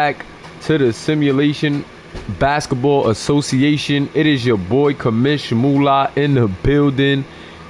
Back to the Simulation Basketball Association. It is your boy Kamish Mula in the building,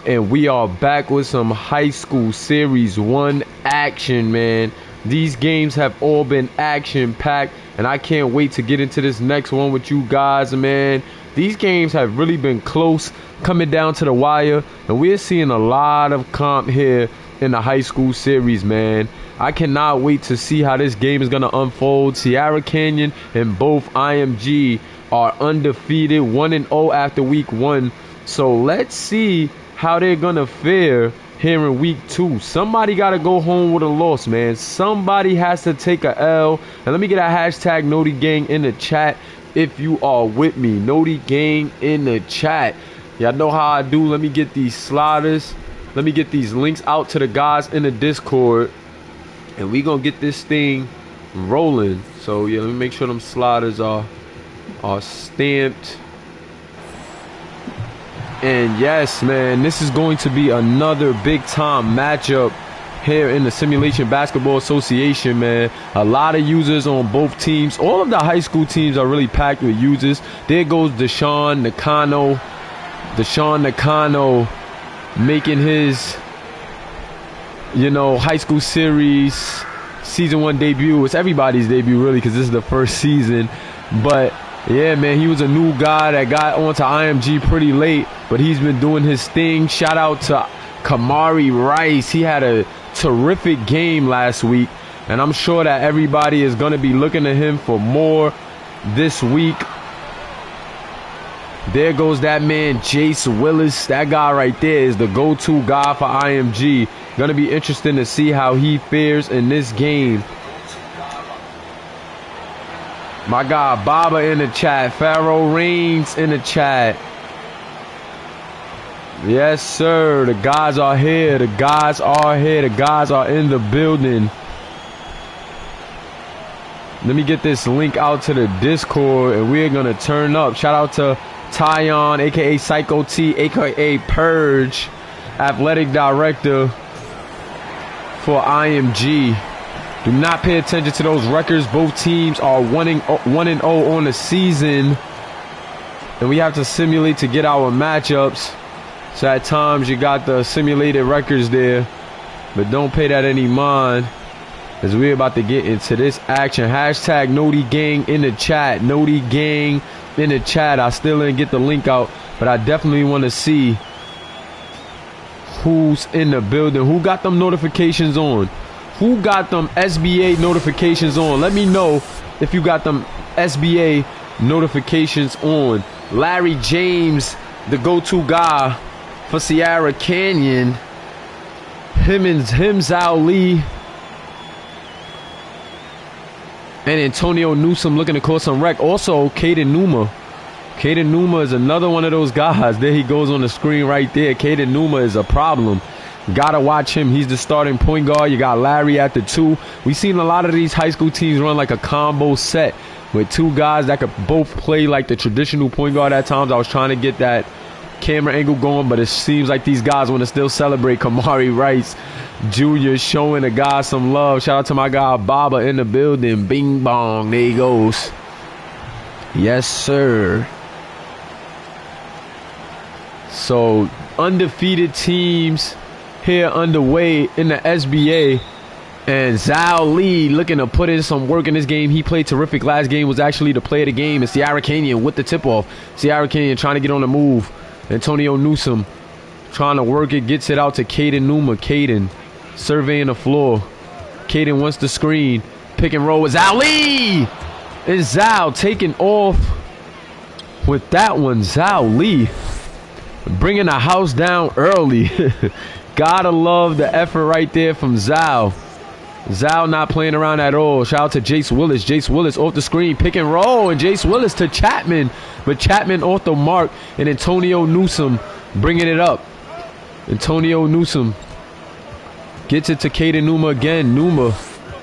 and we are back with some high school series 1 action, man. These games have all been action packed, and I can't wait to get into this next one with you guys, man. These games have really been close, coming down to the wire, and we're seeing a lot of comp here in the high school series, man. I cannot wait to see how this game is going to unfold. Sierra Canyon and both IMG are undefeated, 1-0 after week 1. So let's see how they're going to fare here in week 2. Somebody got to go home with a loss, man. Somebody has to take a L. And let me get a hashtag Noti Gang in the chat if you are with me. Noti Gang in the chat. Y'all know how I do. Let me get these sliders. Let me get these links out to the guys in the Discord. And we gonna get this thing rolling. So yeah, let me make sure them sliders are stamped. And yes, man, this is going to be another big time matchup here in the Simulation Basketball Association, man. A lot of users on both teams. All of the high school teams are really packed with users. There goes Deshaun Nakano making his, high school series season 1 debut. It's everybody's debut, really, because this is the first season. But yeah, man, he was a new guy that got onto IMG pretty late, but he's been doing his thing. Shout out to Kamari Rice. He had a terrific game last week, and I'm sure that everybody is going to be looking to him for more this week. There goes that man, Jace Willis. That guy right there is the go-to guy for IMG. Gonna be interesting to see how he fares in this game. My guy Baba in the chat. Pharaoh Reigns in the chat. Yes, sir. The guys are here. The guys are here. The guys are in the building. Let me get this link out to the Discord, and we're gonna turn up. Shout out to Tyon, aka Psycho T, aka Purge, athletic director for IMG. Do not pay attention to those records. Both teams are 1-0 on the season, and we have to simulate to get our matchups. So at times you got the simulated records there, but don't pay that any mind, as we're about to get into this action. Hashtag Noti Gang in the chat. Noti Gang in the chat. I still didn't get the link out, but I definitely want to see who's in the building. Who got them notifications on? Who got them SBA notifications on? Let me know if you got them SBA notifications on. Larry James, the go-to guy for Sierra Canyon. Him Zhao Lee. And Antonio Newsom looking to cause some wreck. Also, Caden Numa. Caden Numa is another one of those guys. There he goes on the screen right there. Caden Numa is a problem. Gotta watch him. He's the starting point guard. You got Larry at the 2. We've seen a lot of these high school teams run like a combo set with 2 guys that could both play like the traditional point guard at times. I was trying to get that camera angle going, but it seems like these guys want to still celebrate. Kamari Rice Jr. showing the guys some love. Shout out to my guy Baba in the building. Bing bong. There he goes. Yes, sir. So undefeated teams here underway in the SBA, and Zhao Lee looking to put in some work in this game. He played terrific last game, was actually the play of the game. And Sierra Canyon with the tip-off. Sierra Canyon trying to get on the move. Antonio Newsom trying to work it, gets it out to Caden Numa. Caden surveying the floor. Caden wants the screen. Pick and roll with Zhao Lee. And Zhao taking off with that one. Zhao Lee bringing the house down early. Gotta love the effort right there from Zhao. Zhao not playing around at all. Shout out to Jace Willis. Jace Willis off the screen. Pick and roll. And Jace Willis to Chapman. But Chapman off the mark. And Antonio Newsom bringing it up. Antonio Newsom gets it to Caden Numa again. Numa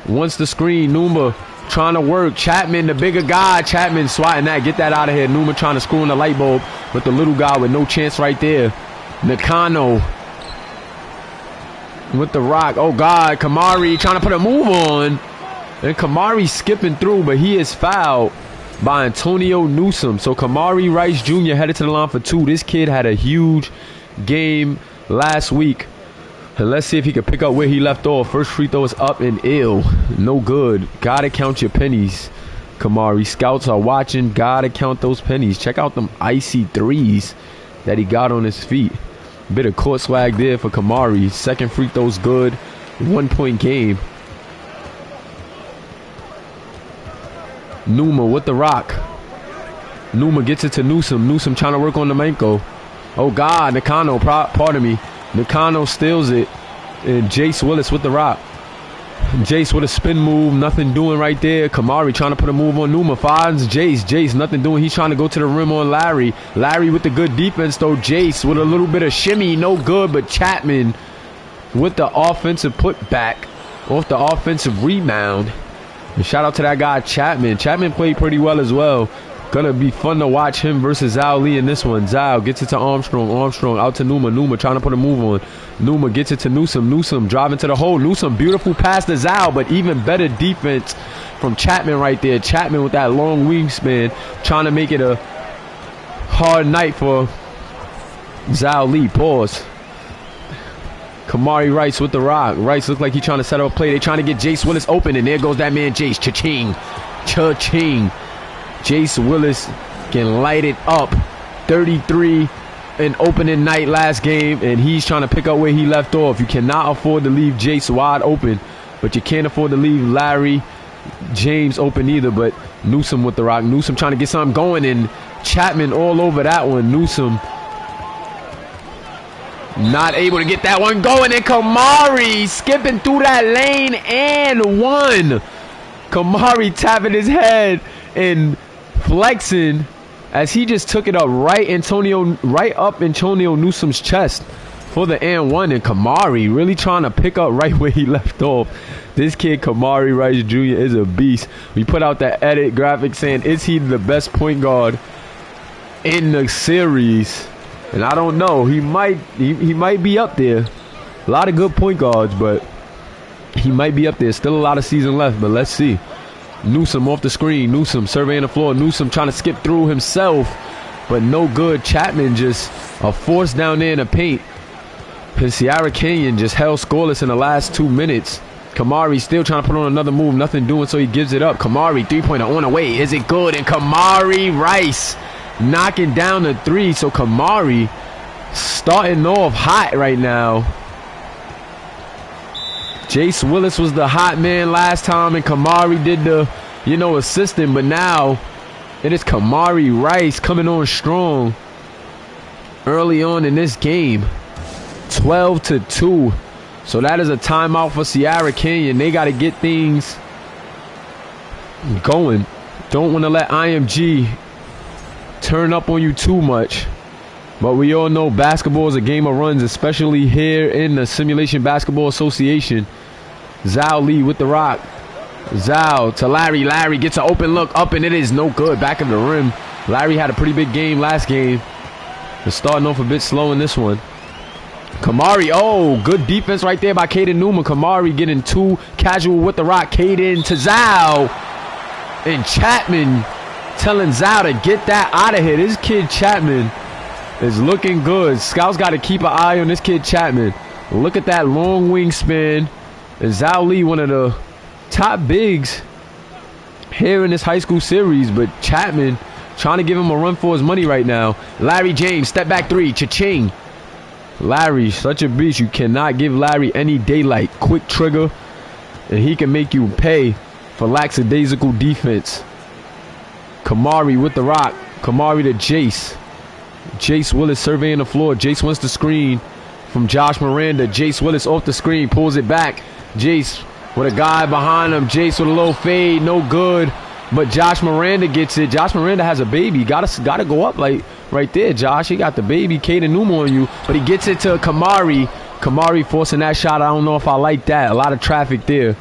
wants the screen. Numa trying to work. Chapman, the bigger guy. Chapman swatting that. Get that out of here. Numa trying to screw in the light bulb. But the little guy with no chance right there. Nakano with the rock. Oh, God. Kamari trying to put a move on. And Kamari skipping through, but he is fouled by Antonio Newsom. So Kamari Rice Jr. headed to the line for 2. This kid had a huge game last week. And let's see if he can pick up where he left off. First free throw is up and ill. No good. Gotta count your pennies, Kamari. Scouts are watching. Gotta count those pennies. Check out them icy threes that he got on his feet. Bit of court swag there for Kamari. Second free throw's good. 1 point game. Numa with the rock. Numa gets it to Newsom. Newsom trying to work on the Manko. Oh God, Nakano, pardon me. Nakano steals it. And Jace Willis with the rock. Jace with a spin move. Nothing doing right there. Kamari trying to put a move on Numa. Finds Jace. Jace nothing doing. He's trying to go to the rim on Larry. Larry with the good defense though. Jace with a little bit of shimmy. No good, but Chapman with the offensive putback off the offensive rebound. And shout out to that guy Chapman. Chapman played pretty well as well. Gonna be fun to watch him versus Zhao Lee in this one. Zhao gets it to Armstrong. Armstrong out to Numa. Numa trying to put a move on. Numa gets it to Newsom. Newsom driving to the hole. Newsom beautiful pass to Zhao, but even better defense from Chapman right there. Chapman with that long wingspan trying to make it a hard night for Zhao Lee. Pause. Kamari Rice with the rock. Rice looks like he's trying to set up a play. They're trying to get Jace Willis open, and there goes that man Jace. Cha-ching. Cha-ching. Jace Willis can light it up. 33 in opening night last game, and he's trying to pick up where he left off. You cannot afford to leave Jace wide open, but you can't afford to leave Larry James open either. But Newsom with the rock. Newsom trying to get something going, and Chapman all over that one. Newsom not able to get that one going, and Kamari skipping through that lane and one. Kamari tapping his head and flexing as he just took it up right up Antonio Newsom's chest for the and one. And Kamari really trying to pick up right where he left off. This kid Kamari Rice Jr. is a beast. We put out that edit graphic saying, is he the best point guard in the series? And I don't know. He might be up there. A lot of good point guards, but he might be up there. Still a lot of season left, but let's see. Newsom off the screen. Newsom surveying the floor. Newsom trying to skip through himself, but no good. Chapman just a force down there in the paint. And Sierra Canyon just held scoreless in the last 2 minutes. Kamari still trying to put on another move. Nothing doing, so he gives it up. Kamari, three-pointer on the way. Is it good? And Kamari Rice knocking down the three. So Kamari starting off hot right now. Jace Willis was the hot man last time, and Kamari did the, assisting. But now it is Kamari Rice coming on strong early on in this game. 12-2. So that is a timeout for Sierra Canyon. They got to get things going. Don't want to let IMG turn up on you too much. But we all know basketball is a game of runs, especially here in the Simulation Basketball Association. Zhao Lee with the rock. Zhao to Larry. Larry gets an open look up, and it is no good. Back of the rim. Larry had a pretty big game last game. They're starting off a bit slow in this one. Kamari, oh, good defense right there by Caden Numa. Kamari getting too casual with the rock. Caden to Zhao. And Chapman telling Zhao to get that out of here. This kid Chapman is looking good. Scouts got to keep an eye on this kid Chapman. Look at that long wingspan. And Zhao Lee, one of the top bigs here in this high school series. But Chapman trying to give him a run for his money right now. Larry James, step back three. Cha-ching. Larry, such a beast. You cannot give Larry any daylight. Quick trigger, and he can make you pay for lackadaisical defense. Kamari with the rock. Kamari to Jace. Jace Willis surveying the floor. Jace wants the screen from Josh Miranda. Jace Willis off the screen, pulls it back. Jace with a guy behind him. Jace with a little fade, no good. But Josh Miranda gets it. Josh Miranda has a baby. Gotta go up like right there, Josh. He got the baby Caden Numa on you, but he gets it to Kamari. Kamari forcing that shot. I don't know if I like that. A lot of traffic there.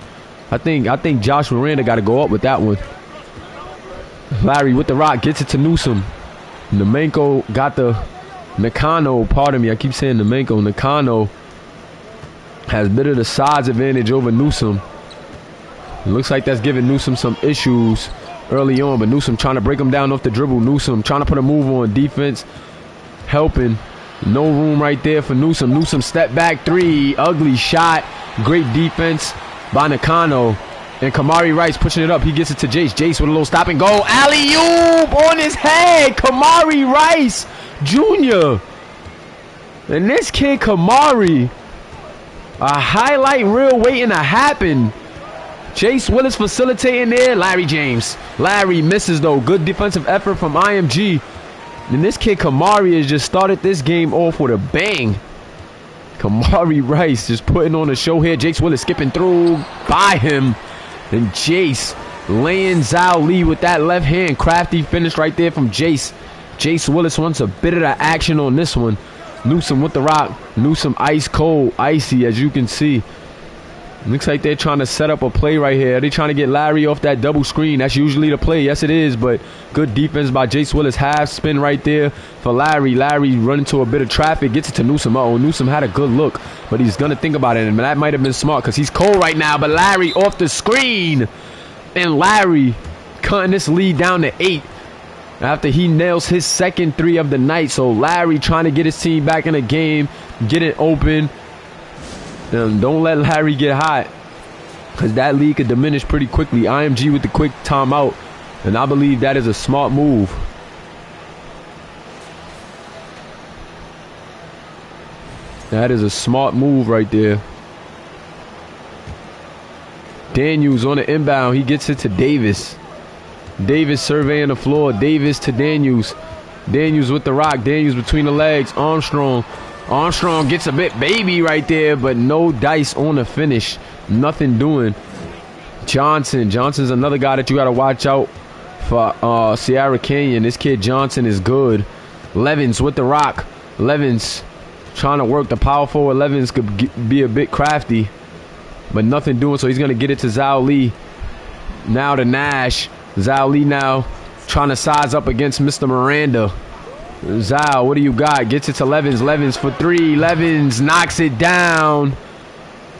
I think Josh Miranda got to go up with that one. Larry with the rock gets it to Newsom. Nemenko got the Nakano. Pardon me, I keep saying Nemenko. Nakano has a bit of the size advantage over Newsom. Looks like that's giving Newsom some issues early on, but Newsom trying to break him down off the dribble. Newsom trying to put a move on defense, helping. No room right there for Newsom. Newsom step back three, ugly shot. Great defense by Nakano. And Kamari Rice pushing it up. He gets it to Jace. Jace with a little stop and go. Alley-oop on his head. Kamari Rice Jr. And this kid Kamari, a highlight reel waiting to happen. Chase Willis facilitating there. Larry James. Larry misses though. Good defensive effort from IMG. And this kid Kamari has just started this game off with a bang. Kamari Rice just putting on a show here. Jace Willis skipping through by him. And Jace laying Zhao Lee with that left hand. Crafty finish right there from Jace. Jace Willis wants a bit of the action on this one. Newsom with the rock. Newsom ice cold, icy as you can see. Looks like they're trying to set up a play right here. They're trying to get Larry off that double screen. That's usually the play. Yes, it is, but good defense by Jace Willis. Half spin right there for Larry. Larry running to a bit of traffic. Gets it to Newsom. Uh-oh, Newsom had a good look, but he's going to think about it, and that might have been smart because he's cold right now, but Larry off the screen. And Larry cutting this lead down to 8 after he nails his second 3 of the night. So Larry trying to get his team back in the game, get it open. Don't let Larry get hot because that lead could diminish pretty quickly. IMG with the quick timeout, and I believe that is a smart move. That is a smart move right there. Daniels on the inbound. He gets it to Davis. Davis surveying the floor. Davis to Daniels. Daniels with the rock. Daniels between the legs. Armstrong. Armstrong gets a bit baby right there, but no dice on the finish. Nothing doing. Johnson. Johnson's another guy that you got to watch out for. Sierra Canyon. This kid Johnson is good. Levins with the rock. Levins trying to work the power forward. Levins could be a bit crafty, but nothing doing, so he's going to get it to Zhao Lee. Now to Nash. Zhao Lee now trying to size up against Mr. Miranda. Zhao, what do you got? Gets it to Levins. Levins for 3. Levins knocks it down.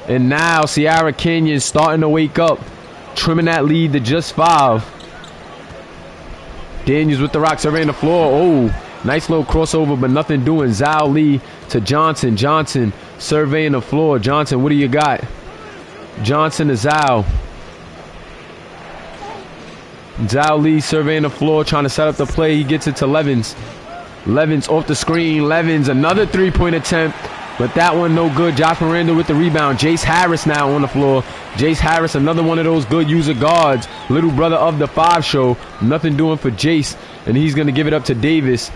And now Sierra Canyon starting to wake up, trimming that lead to just 5. Daniels with the rock, surveying the floor. Oh, nice little crossover, but nothing doing. Zhao Lee to Johnson. Johnson surveying the floor. Johnson, what do you got? Johnson to Zhao. Zhao Lee surveying the floor, trying to set up the play. He gets it to Levins. Levins off the screen. Levins, another 3-point attempt, but that one no good. Josh Miranda with the rebound. Jace Harris now on the floor. Jace Harris, another one of those good user guards. Little brother of the 5 show. Nothing doing for Jace, and he's going to give it up to Davis.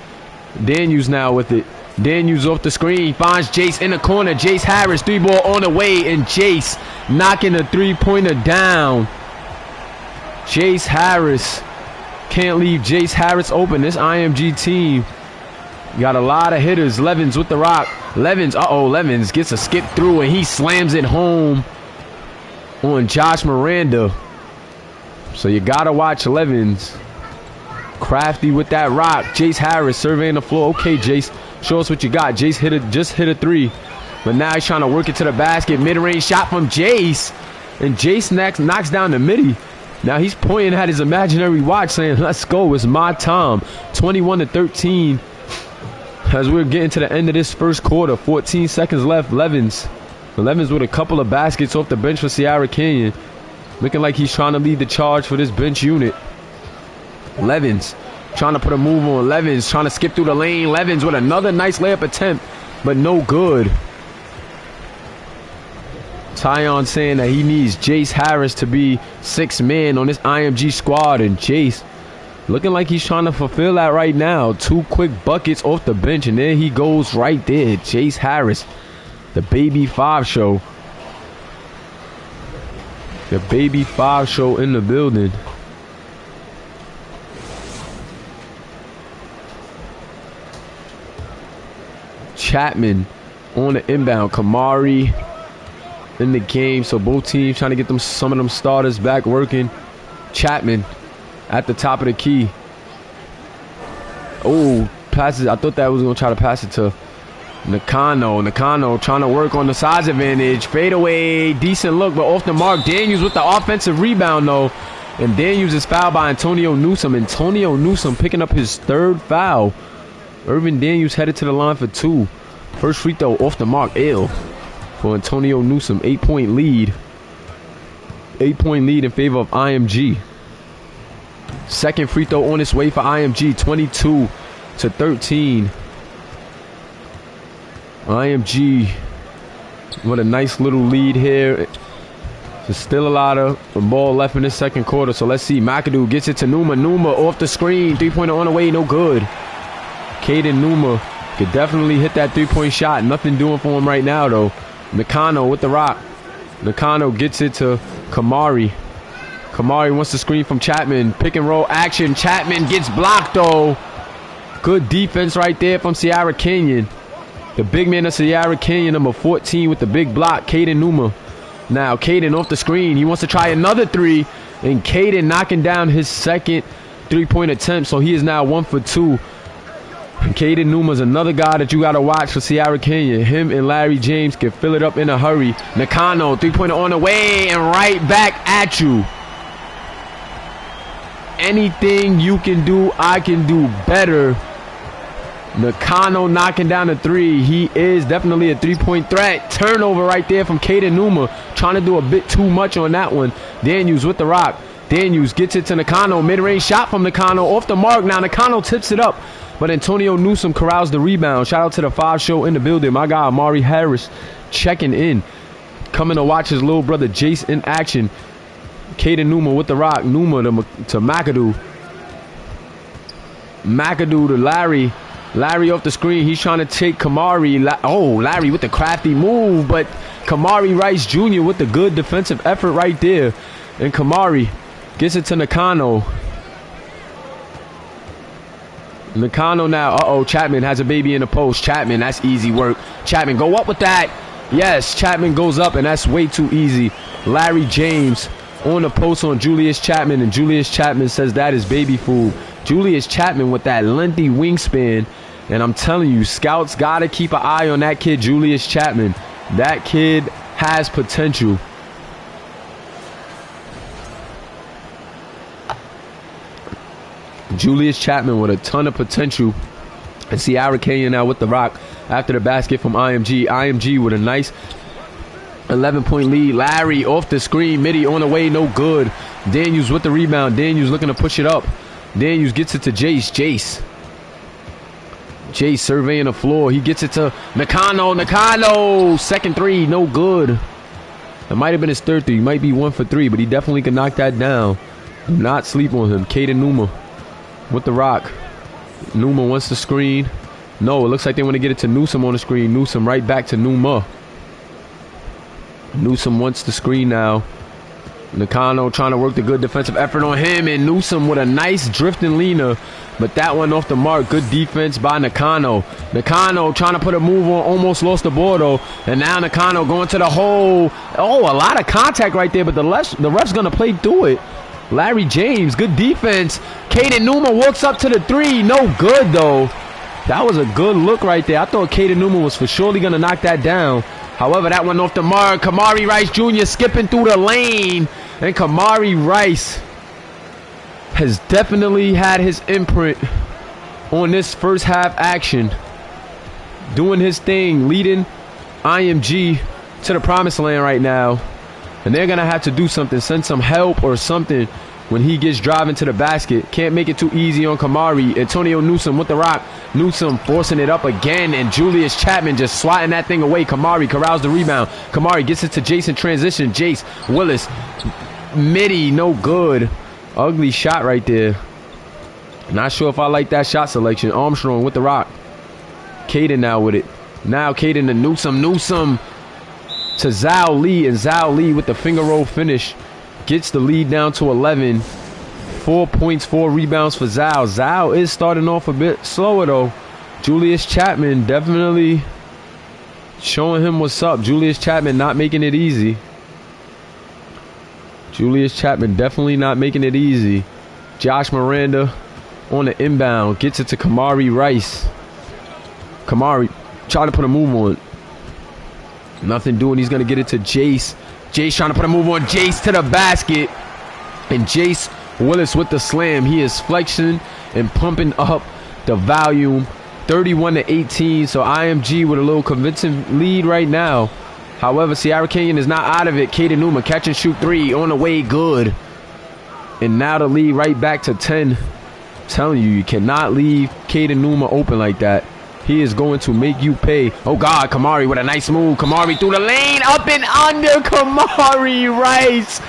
Daniels now with it. Daniels off the screen. Finds Jace in the corner. Jace Harris, 3-ball on the way, and Jace knocking the 3-pointer down. Jace Harris. Can't leave Jace Harris open. This IMG team got a lot of hitters. Levins with the rock. Levins, Levins gets a skip through and he slams it home on Josh Miranda. So you gotta watch Levins. Crafty with that rock. Jace Harris surveying the floor. Okay, Jace, show us what you got. Jace just hit a 3, but now he's trying to work it to the basket. Mid-range shot from Jace, and Jace knocks down the midi. Now he's pointing at his imaginary watch saying, let's go, it's my time. 21-13 as we're getting to the end of this first quarter. 14 seconds left. Levins with a couple of baskets off the bench for Sierra Canyon. Looking like he's trying to lead the charge for this bench unit. Levins trying to put a move on. Levins trying to skip through the lane. Levins with another nice layup attempt, but no good. Tyon saying that he needs Jace Harris to be 6th man on this IMG squad, and Jace looking like he's trying to fulfill that right now. 2 quick buckets off the bench, and there he goes right there. Jace Harris, the baby 5 show. The baby 5 show in the building. Chapman on the inbound. Kamari in the game, so both teams trying to get some of them starters back working. Chapman at the top of the key. Oh, passes. I thought that was going to try to pass it to Nakano trying to work on the size advantage. Fade away. Decent look, but off the mark. Daniels with the offensive rebound, though. And Daniels is fouled by Antonio Newsom. Antonio Newsom picking up his 3rd foul. Irvin Daniels headed to the line for 2. First free throw off the mark. Ill for Antonio Newsom. 8-point lead. 8-point lead in favor of IMG. Second free throw on its way for IMG. 22-13. IMG with a nice little lead here. There's still a lot of ball left in the second quarter. So let's see. McAdoo gets it to Numa. Numa off the screen. 3-pointer on the way. No good. Caden Numa could definitely hit that 3-point shot. Nothing doing for him right now, though. Nakano with the rock. Nakano gets it to Kamari. Kamari wants to screen from Chapman. Pick and roll action. Chapman gets blocked, though. Good defense right there from Sierra Canyon. The big man of Sierra Canyon, number 14, with the big block, Caden Numa. Now, Caden off the screen. He wants to try another 3. And Caden knocking down his second 3-point attempt. So he is now 1 for 2. Caden Numa's another guy that you got to watch for Sierra Canyon. Him and Larry James can fill it up in a hurry. Nakano, 3-pointer on the way and right back at you. Anything you can do, I can do better. Nakano knocking down a 3. He is definitely a 3-point threat. Turnover right there from Caden Numa. Trying to do a bit too much on that one. Daniels with the rock. Daniels gets it to Nakano. Mid-range shot from Nakano. Off the mark. Now Nakano tips it up. But Antonio Newsom corrals the rebound. Shout out to the 5 show in the building. My guy, Amari Harris, checking in. Coming to watch his little brother Jace in action. Caden Numa with the rock. Numa to McAdoo. McAdoo to Larry. Larry off the screen. He's trying to take Kamari. Larry with the crafty move. But Kamari Rice Jr. with the good defensive effort right there. And Kamari gets it to Nakano. Nakano now. Chapman has a baby in the post. Chapman, that's easy work. Chapman, go up with that. Yes, Chapman goes up, and that's way too easy. Larry James on the post on Julius Chapman, and Julius Chapman says that is baby food. Julius Chapman with that lengthy wingspan, and I'm telling you, scouts got to keep an eye on that kid, Julius Chapman. That kid has potential. Julius Chapman with a ton of potential. And Sierra Canyon now with the rock after the basket from IMG. IMG with a nice 11-point lead. Larry off the screen. Midi on the way. No good. Daniels with the rebound. Daniels looking to push it up. Daniels gets it to Jace. Jace surveying the floor. He gets it to Nakano. Nakano. Second 3. No good. It might have been his third 3. He might be 1 for 3, but he definitely can knock that down. Do not sleep on him. Caden Numa with the rock. Numa wants the screen. No, it looks like they want to get it to Newsom on the screen. Newsom right back to Numa. Newsom wants the screen now. Nakano trying to work the good defensive effort on him. And Newsom with a nice drifting leaner. But that one off the mark. Good defense by Nakano. Nakano trying to put a move on. Almost lost the ball, though. And now Nakano going to the hole. Oh, a lot of contact right there. But the ref's going to play through it. Larry James, good defense. Caden Numa walks up to the 3. No good, though. That was a good look right there. I thought Caden Numa was for surely going to knock that down. However, that went off the mark. Kamari Rice Jr. skipping through the lane. And Kamari Rice has definitely had his imprint on this first half action. Doing his thing, leading IMG to the promised land right now. And they're going to have to do something, send some help or something when he gets driving to the basket. Can't make it too easy on Kamari. Antonio Newsom with the rock. Newsom forcing it up again, and Julius Chapman just swatting that thing away. Kamari corrals the rebound. Kamari gets it to Jason transition. Jace Willis. Midi, no good. Ugly shot right there. Not sure if I like that shot selection. Armstrong with the rock. Caden now with it. Now Caden to Newsom. Newsom to Zhao Lee, and Zhao Lee with the finger roll finish gets the lead down to 11. 4 points, 4 rebounds for Zhao. Zhao is starting off a bit slower, though. Julius Chapman definitely showing him what's up. Julius Chapman not making it easy. Julius Chapman definitely not making it easy. Josh Miranda on the inbound gets it to Kamari Rice. Kamari Trying to put a move on. Nothing doing. He's going to get it to Jace. Jace trying to put a move on. Jace to the basket. And Jace Willis with the slam. He is flexing and pumping up the volume. 31-18. So IMG with a little convincing lead right now. However, Sierra Canyon is not out of it. Caden Newman catch and shoot 3 on the way. Good. And now the lead right back to 10. I'm telling you, you cannot leave Caden Newman open like that. He is going to make you pay. Oh, God, Kamari with a nice move. Kamari through the lane. Up and under. Kamari Rice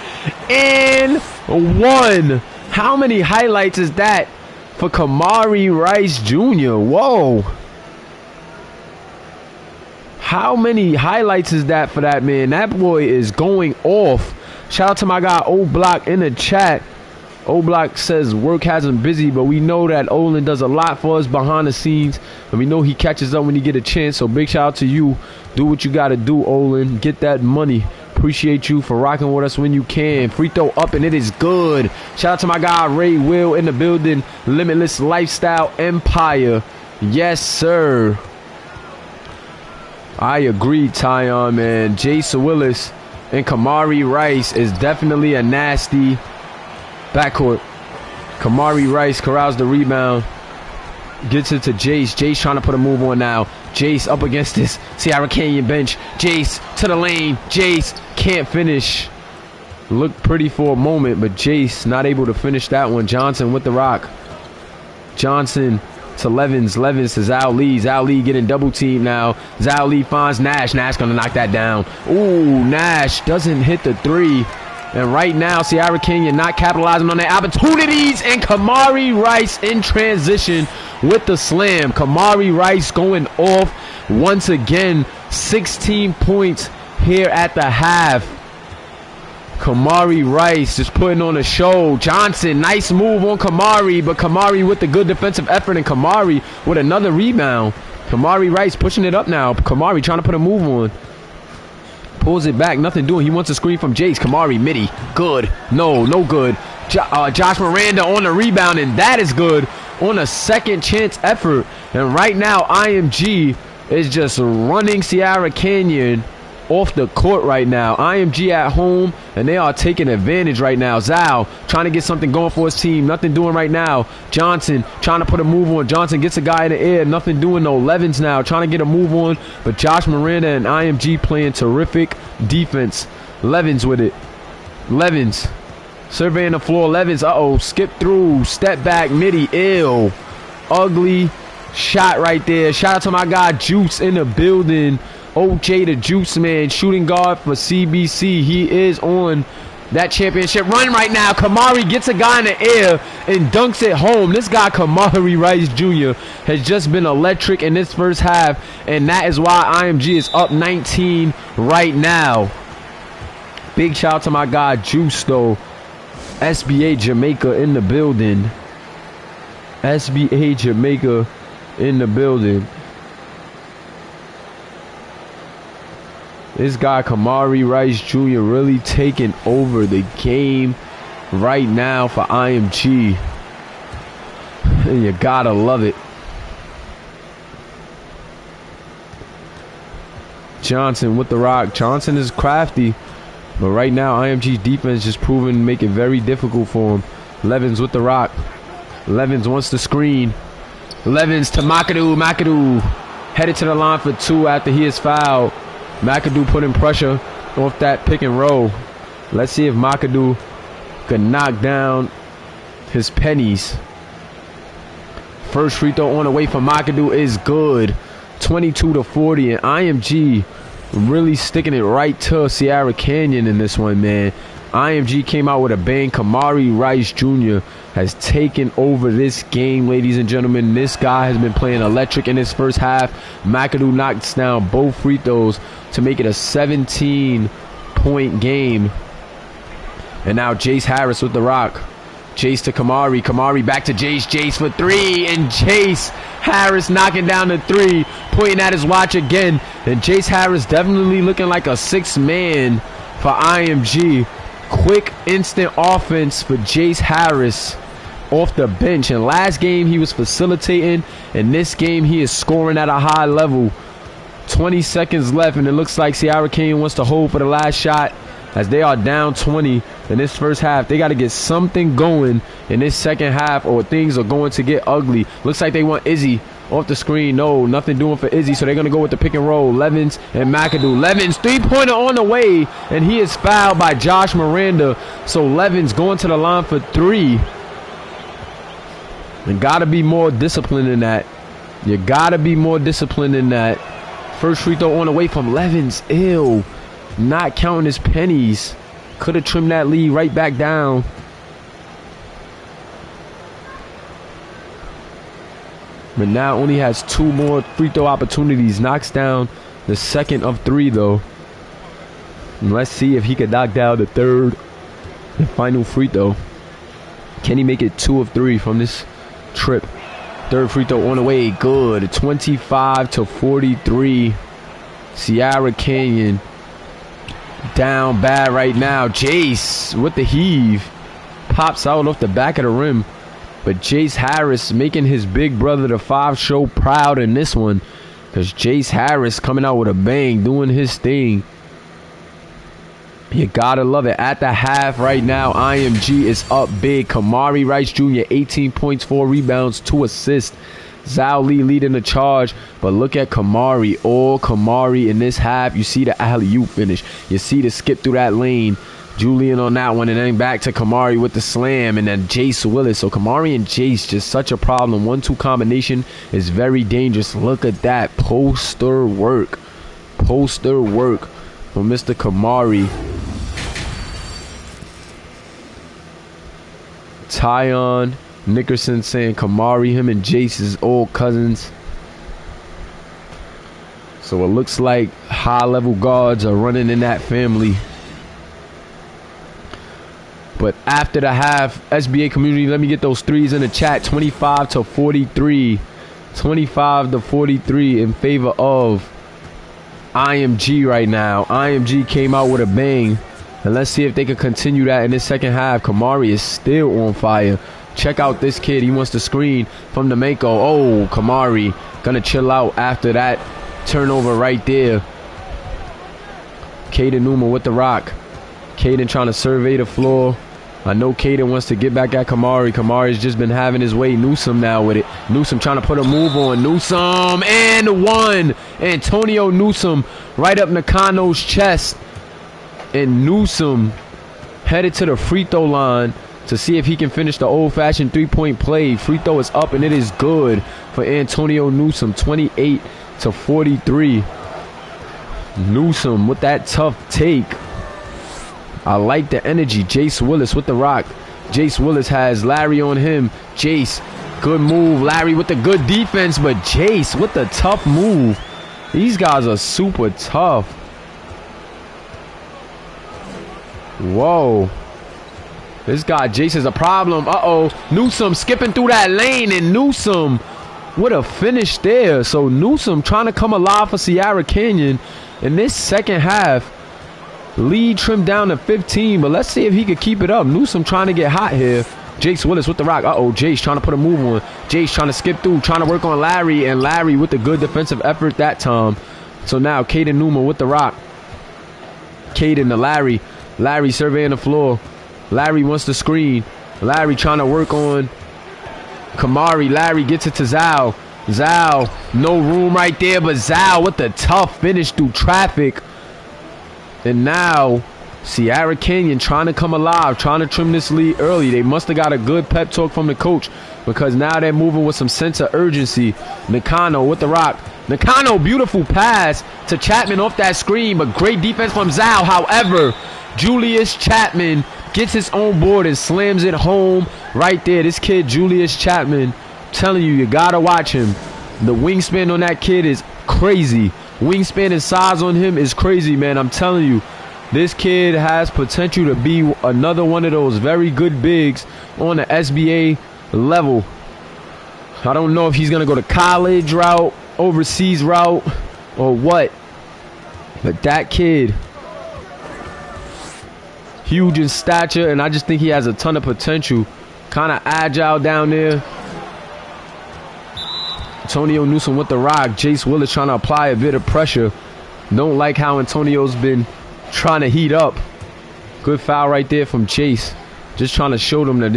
in 1. How many highlights is that for Kamari Rice Jr.? Whoa. How many highlights is that for that man? That boy is going off. Shout out to my guy O-Block in the chat. O-Block says work has him busy, but we know that Olin does a lot for us behind the scenes, and we know he catches up when he get a chance. So big shout out to you. Do what you got to do, Olin. Get that money. Appreciate you for rocking with us when you can. Free throw up, and it is good. Shout out to my guy Ray Will in the building. Limitless Lifestyle Empire. Yes, sir. I agree, Tyon, man. Jace Willis and Kamari Rice is definitely a nasty backcourt. Kamari Rice corrals the rebound. Gets it to Jace. Jace trying to put a move on now. Jace up against this Sierra Canyon bench. Jace to the lane. Jace can't finish. Looked pretty for a moment, but Jace not able to finish that one. Johnson with the rock. Johnson to Levins. Levins to Zhao Lee. Zhao Lee getting double teamed now. Zhao Lee finds Nash. Nash gonna knock that down. Ooh, Nash doesn't hit the 3. And right now, Sierra Canyon not capitalizing on their opportunities. And Kamari Rice in transition with the slam. Kamari Rice going off once again. 16 points here at the half. Kamari Rice just putting on a show. Johnson, nice move on Kamari. But Kamari with the good defensive effort. And Kamari with another rebound. Kamari Rice pushing it up now. Kamari trying to put a move on. Pulls it back, nothing doing. He wants a screen from Jace. Kamari, midi, good. No good. Josh Miranda on the rebound, and that is good on a second chance effort. And right now, IMG is just running Sierra Canyon off the court right now. IMG at home, and they are taking advantage right now. Zhao trying to get something going for his team. Nothing doing right now. Johnson trying to put a move on. Johnson gets a guy in the air. Nothing doing though. Levins now trying to get a move on. But Josh Miranda and IMG playing terrific defense. Levins with it. Levins surveying the floor. Levins, uh-oh, skip through. Step back, midi, ill. Ugly shot right there. Shout out to my guy Juice in the building. OJ the Juice Man, shooting guard for CBC. He is on that championship run right now. Kamari gets a guy in the air and dunks it home. This guy, Kamari Rice Jr., has just been electric in this first half, and that is why IMG is up 19 right now. Big shout out to my guy Juice, though. SBA Jamaica in the building. SBA Jamaica in the building. This guy, Kamari Rice Jr., really taking over the game right now for IMG. And you gotta love it. Johnson with the rock. Johnson is crafty. But right now, IMG's defense just proving to make it very difficult for him. Levins with the rock. Levins wants the screen. Levins to McAdoo. McAdoo headed to the line for 2 after he is fouled. McAdoo putting pressure off that pick and roll. Let's see if McAdoo can knock down his pennies. First free throw on the way for McAdoo is good. 22-40, and IMG really sticking it right to Sierra Canyon in this one, man. IMG came out with a bang. Kamari Rice Jr. has taken over this game, ladies and gentlemen. This guy has been playing electric in his first half. McAdoo knocks down both free throws to make it a 17-point game. And now Jace Harris with the rock. Jace to Kamari. Kamari back to Jace. Jace for 3. And Jace Harris knocking down the 3. Pointing at his watch again. And Jace Harris definitely looking like a 6th man for IMG. Quick, instant offense for Jace Harris off the bench. And last game he was facilitating. And this game he is scoring at a high level. 20 seconds left, and it looks like Sierra Kane wants to hold for the last shot as they are down 20 in this first half. They got to get something going in this second half or things are going to get ugly. Looks like they want Izzy off the screen. No, nothing doing for Izzy, so they're going to go with the pick and roll. Levins and McAdoo. Levins, three-pointer on the way, and he is fouled by Josh Miranda. So Levins going to the line for three. And got to be more disciplined than that. You got to be more disciplined than that. First free throw on the way from Levins. Ew. Not counting his pennies. Could have trimmed that lead right back down. But now only has 2 more free throw opportunities. Knocks down the second of 3 though. And let's see if he could knock down the third and final free throw. Can he make it 2 of 3 from this trip? Third free throw on the way. Good. 25-43. Sierra Canyon down bad right now. Jace with the heave. Pops out off the back of the rim. But Jace Harris making his big brother, the 5 show, proud in this one. Because Jace Harris coming out with a bang, doing his thing. You gotta love it. At the half right now, IMG is up big. Kamari Rice Jr., 18 points, 4 rebounds, 2 assists. Zhao Lee leading the charge. But look at Kamari. All Kamari in this half. You see the alley-oop finish. You see the skip through that lane. Julian on that one, and then back to Kamari with the slam, and then Jace Willis. So Kamari and Jace, just such a problem. 1-2 combination is very dangerous. Look at that. Poster work. Poster work from Mr. Kamari. Tyon Nickerson saying Kamari, him and Jace is old cousins. So it looks like high-level guards are running in that family. But after the half, SBA community, let me get those threes in the chat. 25-43. 25-43 in favor of IMG right now. IMG came out with a bang. And let's see if they can continue that in this second half. Kamari is still on fire. Check out this kid. He wants to screen from the Mako. Oh, Kamari gonna chill out after that turnover right there. Caden Newman with the rock. Caden trying to survey the floor. I know Caden wants to get back at Kamari. Kamari's just been having his way. Newsom now with it. Newsom trying to put a move on. Newsom and one. Antonio Newsom right up Nakano's chest. And Newsom headed to the free throw line to see if he can finish the old-fashioned three-point play. Free throw is up, and it is good for Antonio Newsom. 28-43. Newsom with that tough take. I like the energy. Jace Willis with the rock. Jace Willis has Larry on him. Jace, good move. Larry with the good defense, but Jace with the tough move. These guys are super tough. Whoa. This guy, Jace, is a problem. Uh-oh. Newsom skipping through that lane, and Newsom with a finish there. So Newsom trying to come alive for Sierra Canyon in this second half. Lead trimmed down to 15, but let's see if he could keep it up. Newsom trying to get hot here. Jace Willis with the rock. Uh-oh, Jace trying to put a move on. Jace trying to skip through, trying to work on Larry, and Larry with the good defensive effort that time. So now Caden Newman with the rock. Caden to Larry. Larry surveying the floor. Larry wants the screen. Larry trying to work on Kamari. Larry gets it to Zhao. Zhao, no room right there, but Zhao with the tough finish through traffic. And now Sierra Canyon trying to come alive, trying to trim this lead early. They must have got a good pep talk from the coach, because now they're moving with some sense of urgency. Nakano with the rock. Nakano, beautiful pass to Chapman off that screen, but great defense from Zhao. However, Julius Chapman gets his own board and slams it home right there. This kid, Julius Chapman, I'm telling you, you gotta watch him. The wingspan on that kid is crazy. Wingspan and size on him is crazy, man. I'm telling you, this kid has potential to be another one of those very good bigs on the SBA level. I don't know if he's going to go to college route, overseas route, or what. But that kid, huge in stature, and I just think he has a ton of potential. Kind of agile down there. Antonio Newsom with the rock. Jace Willis trying to apply a bit of pressure. Don't like how Antonio's been trying to heat up. Good foul right there from Chase. Just trying to show them that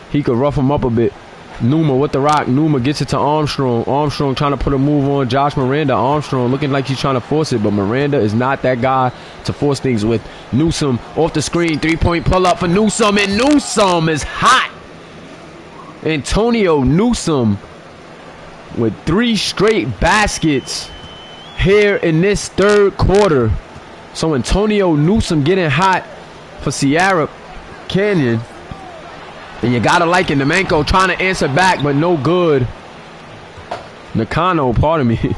he could rough him up a bit. Numa with the rock. Numa gets it to Armstrong. Armstrong trying to put a move on Josh Miranda. Armstrong looking like he's trying to force it, but Miranda is not that guy to force things with. Newsom off the screen. 3-point pull up for Newsom, and Newsom is hot. Antonio Newsom with 3 straight baskets here in this third quarter. So Antonio Newsom getting hot for Sierra Canyon. And you gotta like it. Nemenko trying to answer back, but no good. Nakano, pardon me.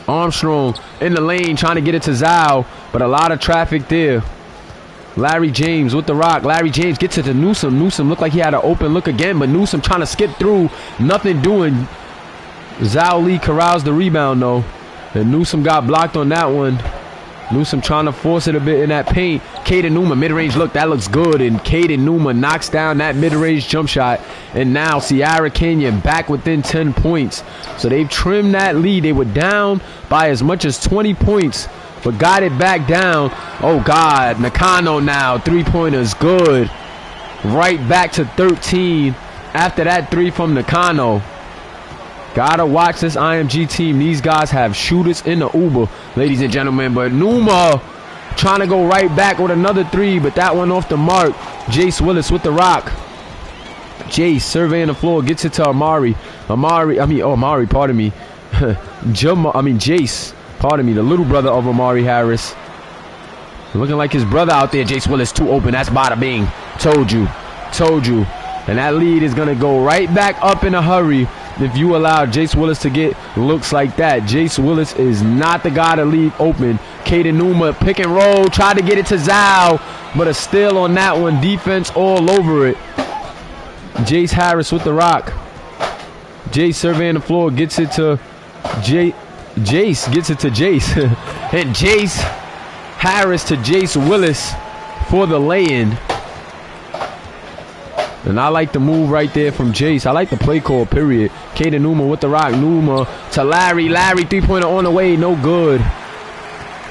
Armstrong in the lane trying to get it to Zhao, but a lot of traffic there. Larry James with the rock. Larry James gets it to Newsom. Newsom looked like he had an open look again, but Newsom trying to skip through. Nothing doing. Zhao Lee corrals the rebound, though. And Newsom got blocked on that one. Newsom trying to force it a bit in that paint. Caden Numa, mid-range look, that looks good. And Caden Numa knocks down that mid-range jump shot. And now Sierra Canyon back within 10 points. So they've trimmed that lead. They were down by as much as 20 points, but got it back down. Oh, God. Nakano now. 3-pointers, good. Right back to 13 after that 3 from Nakano. Gotta watch this IMG team. These guys have shooters in the Uber, ladies and gentlemen. But Numa trying to go right back with another 3, but that one off the mark. Jace Willis with the rock. Jace surveying the floor, gets it to Amari. Amari, pardon me. Jace, pardon me, the little brother of Amari Harris. Looking like his brother out there. Jace Willis too open. That's bada bing. Told you. And that lead is gonna go right back up in a hurry if you allow Jace Willis to get looks like that. Jace Willis is not the guy to leave open. Caden Numa pick and roll, tried to get it to Zhao, but a steal on that one. Defense all over it. Jace Harris with the rock. Jace surveying the floor, gets it to Jace gets it to Jace. And Jace Harris to Jace Willis for the lay-in. And I like the move right there from Jace. I like the play call, period. Caden Numa with the rock. Numa to Larry. Larry, 3-pointer on the way. No good.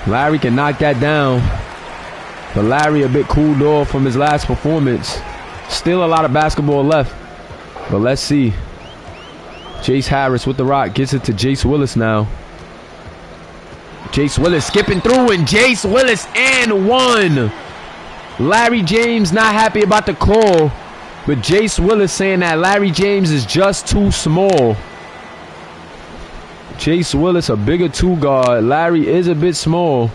Larry can knock that down. But Larry a bit cooled off from his last performance. Still a lot of basketball left. But let's see. Jace Harris with the rock. Gets it to Jace Willis now. Jace Willis skipping through, and Jace Willis and 1. Larry James not happy about the call. But Jace Willis saying that Larry James is just too small. Jace Willis, a bigger 2 guard. Larry is a bit small.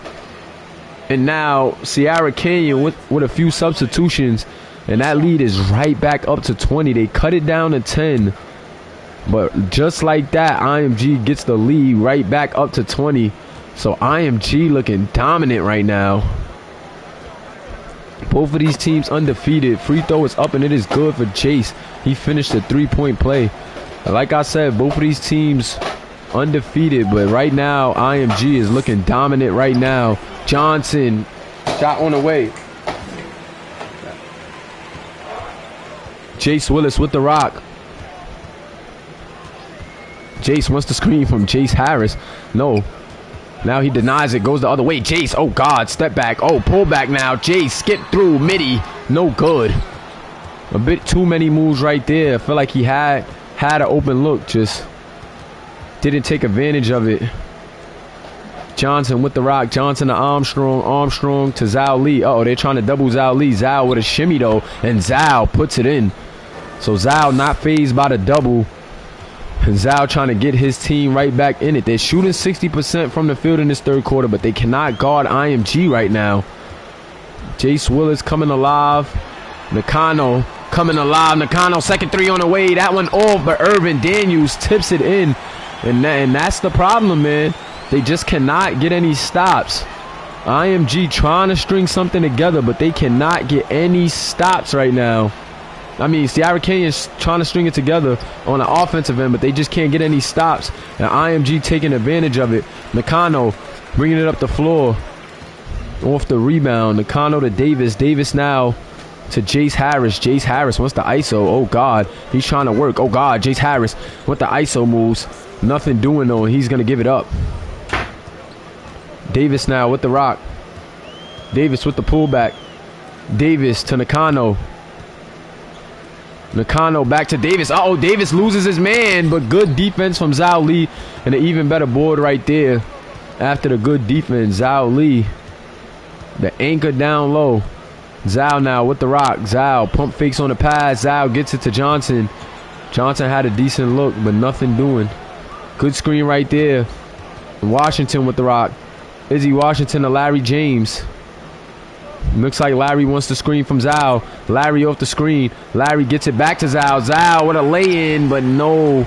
And now Sierra Canyon with a few substitutions. And that lead is right back up to 20. They cut it down to 10. But just like that, IMG gets the lead right back up to 20. So IMG looking dominant right now. Both of these teams undefeated. Free throw is up, and it is good for Chase. He finished a 3-point play. Like I said, both of these teams undefeated, but right now IMG is looking dominant right now. Johnson, shot on the way. Jace Willis with the rock. Jace wants the screen from Jace Harris. No. Now he denies it, goes the other way. Jace, oh God, step back. Oh, pull back now. Jace, skip through, midi. No good. A bit too many moves right there. I feel like he had an open look, just didn't take advantage of it. Johnson with the rock. Johnson to Armstrong. Armstrong to Zhao Lee. Uh oh, they're trying to double Zhao Lee. Zhao with a shimmy though, and Zhao puts it in. So Zhao not fazed by the double. And Zhao trying to get his team right back in it. They're shooting 60% from the field in this third quarter, but they cannot guard IMG right now. Jace Willis coming alive. Nakano coming alive. Nakano, second 3 on the way. That one off, but Irvin Daniels tips it in. And that's the problem, man. They just cannot get any stops. IMG trying to string something together, but they cannot get any stops right now. I mean, Sierra Canyon's trying to string it together on the offensive end, but they just can't get any stops. And IMG taking advantage of it. Nakano bringing it up the floor. Off the rebound. Nakano to Davis. Davis now to Jace Harris. Jace Harris wants the ISO. Oh, God. He's trying to work. Oh, God. Jace Harris with the ISO moves. Nothing doing though. He's going to give it up. Davis now with the rock. Davis with the pullback. Davis to Nakano. Nakano back to Davis. Uh-oh, Davis loses his man, but good defense from Zhao Li and an even better board right there. After the good defense, Zhao Li, the anchor down low. Zhao now with the rock. Zhao pump fakes on the pass. Zhao gets it to Johnson. Johnson had a decent look, but nothing doing. Good screen right there. Washington with the rock. Izzy Washington to Larry James. Looks like Larry wants the screen from Zhao. Larry off the screen. Larry gets it back to Zhao. Zhao with a lay-in, but no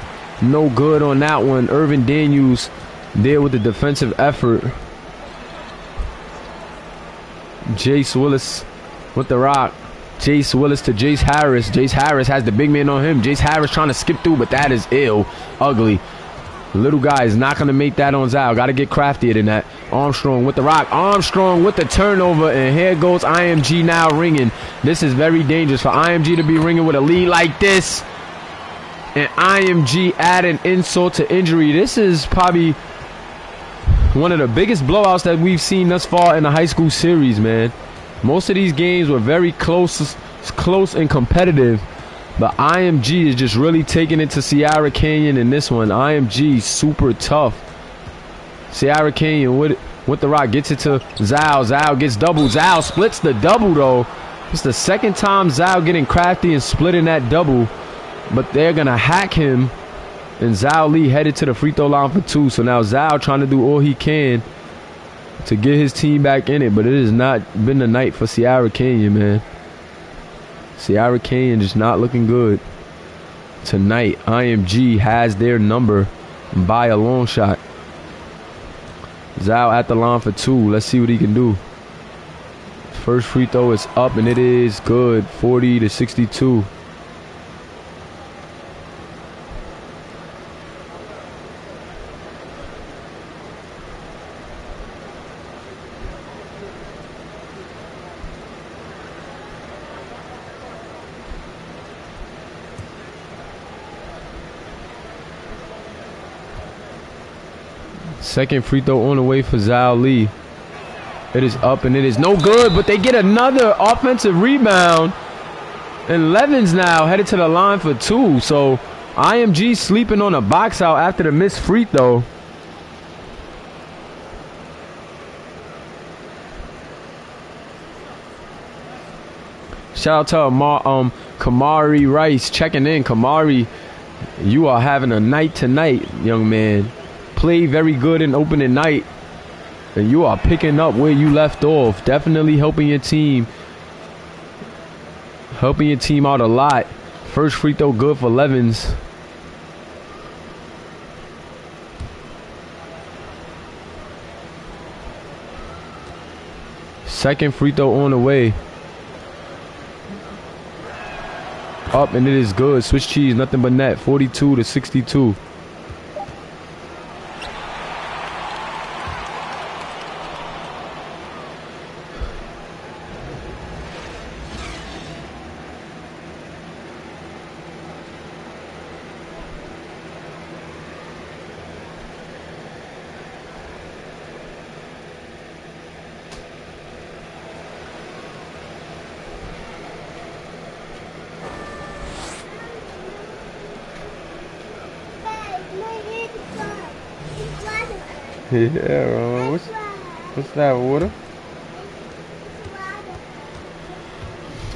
good on that one. Irvin Daniels there with the defensive effort. Jace Willis with the rock. Jace Willis to Jace Harris. Jace Harris has the big man on him. Jace Harris trying to skip through, but that is ill. Ugly. Little guy is not going to make that on Zhao. Got to get craftier than that. Armstrong with the rock. Armstrong with the turnover. And here goes IMG now ringing. This is very dangerous for IMG to be ringing with a lead like this. And IMG adding insult to injury. This is probably one of the biggest blowouts that we've seen thus far in the high school series, man. Most of these games were very close and competitive. But IMG is just really taking it to Sierra Canyon in this one. IMG super tough. Sierra Canyon with the rock gets it to Zhao. Zhao gets double. Zhao splits the double though. It's the second time Zhao getting crafty and splitting that double. But they're going to hack him. And Zhao Li headed to the free throw line for 2. So now Zhao trying to do all he can to get his team back in it. But it has not been the night for Sierra Canyon, man. Sierra Canyon just not looking good tonight. IMG has their number by a long shot. Zhao at the line for 2. Let's see what he can do. First free throw is up and it is good. 40-62. Second free throw on the way for Zhao Li. It is up and it is no good, but they get another offensive rebound. And Levins now headed to the line for 2. So IMG sleeping on a box out after the missed free throw. Shout out to Kamari Rice checking in. Kamari, you are having a night tonight, young man. Play very good in opening night, and you are picking up where you left off. Definitely helping your team out a lot. First free throw good for Levins. Second free throw on the way. Up and it is good. Swiss cheese, nothing but net. 42-62. Yeah, what's that, water?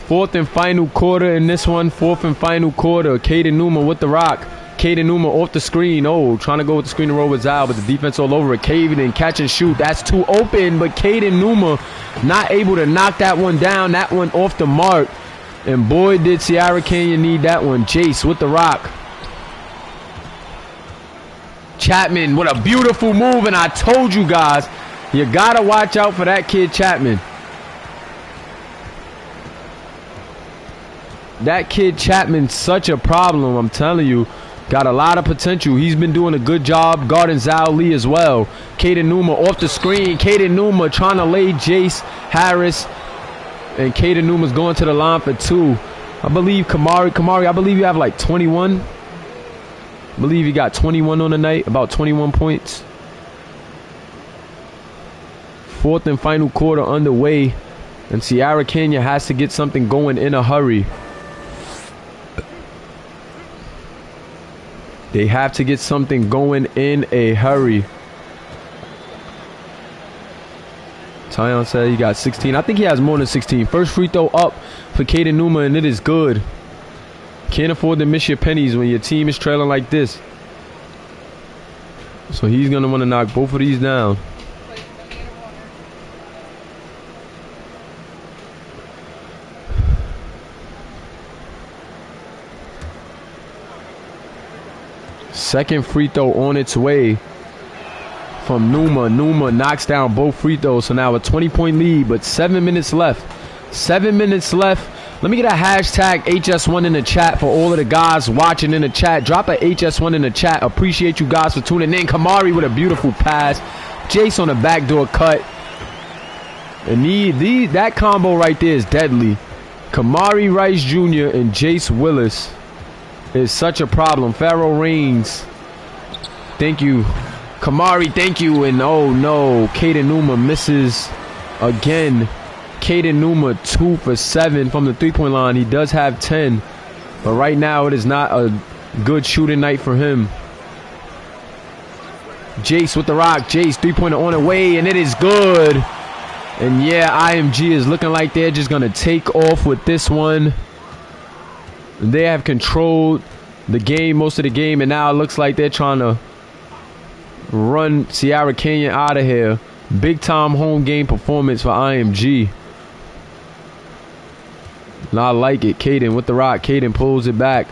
Fourth and final quarter in this one. Fourth and final quarter. Caden Numa with the rock. Caden Numa off the screen. Oh, trying to go with the screen and roll with Zhao, but the defense all over it. Caden and catch and shoot. That's too open, but Caden Numa not able to knock that one down. That one off the mark. And boy, did Sierra Canyon need that one. Jace with the rock. Chapman with a beautiful move, and I told you guys, you gotta watch out for that kid Chapman. That kid Chapman's such a problem, I'm telling you. Got a lot of potential. He's been doing a good job guarding Zhao Li as well. Caden Numa off the screen. Caden Numa trying to lay Jace Harris. And Caden Numa's going to the line for 2. I believe Kamari, I believe you have like 21. I believe he got 21 on the night, about 21 points. Fourth and final quarter underway, and Sierra Kenya has to get something going in a hurry. They have to get something going in a hurry. Tyon said he got 16. I think he has more than 16. First free throw up for Caden Numa, and it is good. Can't afford to miss your pennies when your team is trailing like this. So he's going to want to knock both of these down. Second free throw on its way from Numa. Numa knocks down both free throws. So now a 20-point lead, but 7 minutes left. 7 minutes left. Let me get a hashtag HS1 in the chat for all of the guys watching in the chat. Drop a HS1 in the chat. Appreciate you guys for tuning in. Kamari with a beautiful pass. Jace on the backdoor cut. And that combo right there is deadly. Kamari Rice Jr. and Jace Willis is such a problem. Pharaoh Reigns, thank you. Kamari, thank you. And oh no, Caden Numa misses again. Caden Numa 2 for 7 from the three-point line. He does have 10, but right now it is not a good shooting night for him. Jace with the rock. Jace three-pointer on the way, and it is good. And yeah, IMG is looking like they're just gonna take off with this one. They have controlled the game, most of the game, and now it looks like they're trying to run Sierra Kenya out of here. Big time home game performance for IMG. And I like it. Caden with the rock. Caden pulls it back.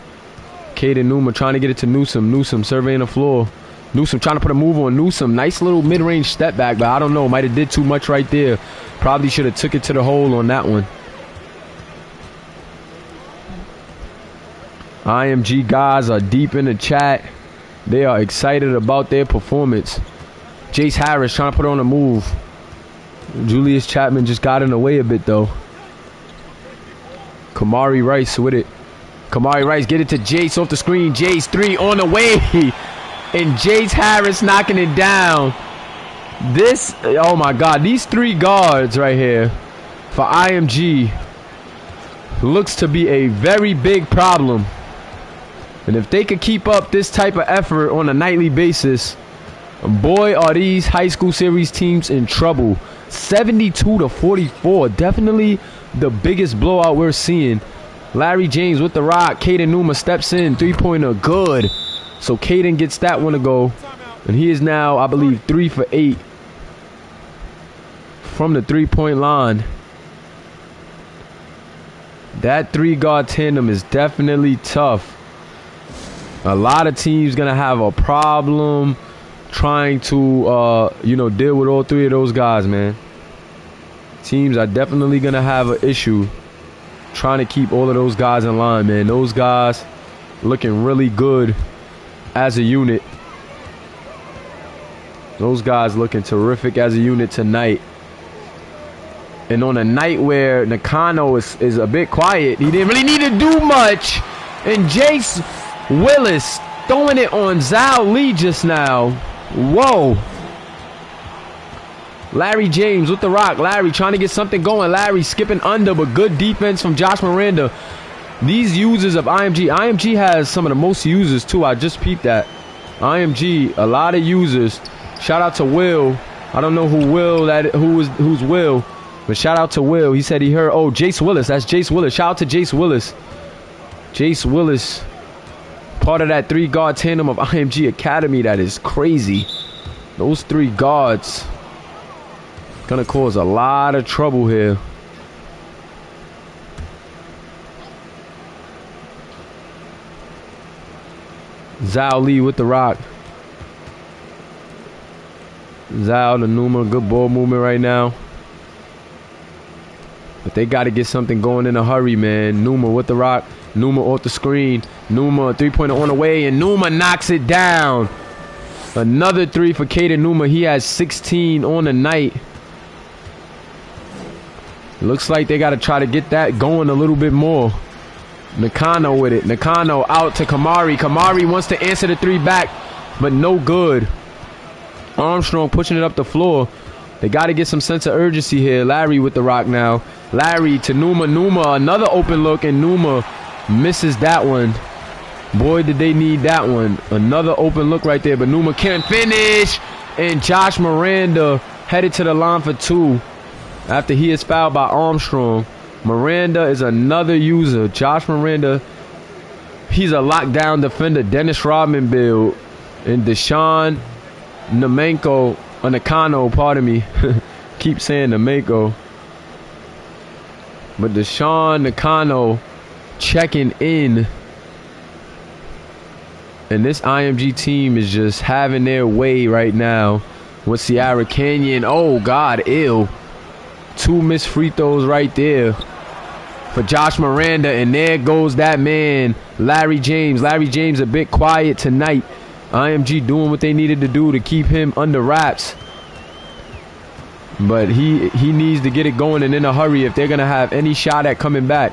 Caden Numa trying to get it to Newsome. Newsome surveying the floor. Newsome trying to put a move on Newsome. Nice little mid-range step back, but I don't know. Might have did too much right there. Probably should have took it to the hole on that one. IMG guys are deep in the chat. They are excited about their performance. Jace Harris trying to put on a move. Julius Chapman just got in the way a bit though. Kamari Rice with it. Kamari Rice get it to Jace off the screen. Jace 3 on the way. And Jace Harris knocking it down. This, oh my God, these three guards right here for IMG looks to be a very big problem. And if they could keep up this type of effort on a nightly basis, boy, are these high school series teams in trouble. 72-44, definitely the biggest blowout we're seeing. Larry James with the rock. Caden Numa steps in, three-pointer, good. So Caden gets that one to go, and he is now, I believe, 3 for 8 from the three-point line. That three-guard tandem is definitely tough. A lot of teams gonna have a problem trying to, deal with all three of those guys, man. Teams are definitely gonna have an issue trying to keep all of those guys in line, man. Those guys looking really good as a unit. Those guys looking terrific as a unit tonight. And on a night where Nakano is a bit quiet, he didn't really need to do much. And Jace Willis throwing it on Zhao Lee just now. Whoa. Larry James with the rock. Larry trying to get something going. Larry skipping under, but good defense from Josh Miranda. These users of IMG has some of the most users too. I just peeped that. IMG, a lot of users. Shout out to Will. I don't know who's Will, but shout out to Will. He said he heard, oh, Jace Willis. That's Jace Willis. Shout out to Jace Willis. Jace Willis, part of that three-guard tandem of IMG Academy. That is crazy. Those three guards gonna cause a lot of trouble here. Zhao Lee with the rock. Zhao to Numa, good ball movement right now. But they got to get something going in a hurry, man. Numa with the rock. Numa off the screen. Numa, three-pointer on the way, and Numa knocks it down. Another three for Caden Numa. He has 16 on the night. Looks like they got to try to get that going a little bit more. Nakano with it. Nakano out to Kamari. Kamari wants to answer the three back, but no good. Armstrong pushing it up the floor. They got to get some sense of urgency here. Larry with the rock now. Larry to Numa. Numa, another open look, and Numa misses that one. Boy, did they need that one. Another open look right there, but Numa can't finish. And Josh Miranda headed to the line for two after he is fouled by Armstrong. Miranda is another user. Josh Miranda, he's a lockdown defender. Dennis Rodman build. And Deshaun Namenko, or Nakano, pardon me. Keep saying Namenko. But Deshaun Nakano checking in. And this IMG team is just having their way right now with Sierra Canyon. Oh, God, ill. Two missed free throws right there for Josh Miranda. And there goes that man, Larry James. Larry James a bit quiet tonight. IMG doing what they needed to do to keep him under wraps. But he needs to get it going and in a hurry if they're going to have any shot at coming back.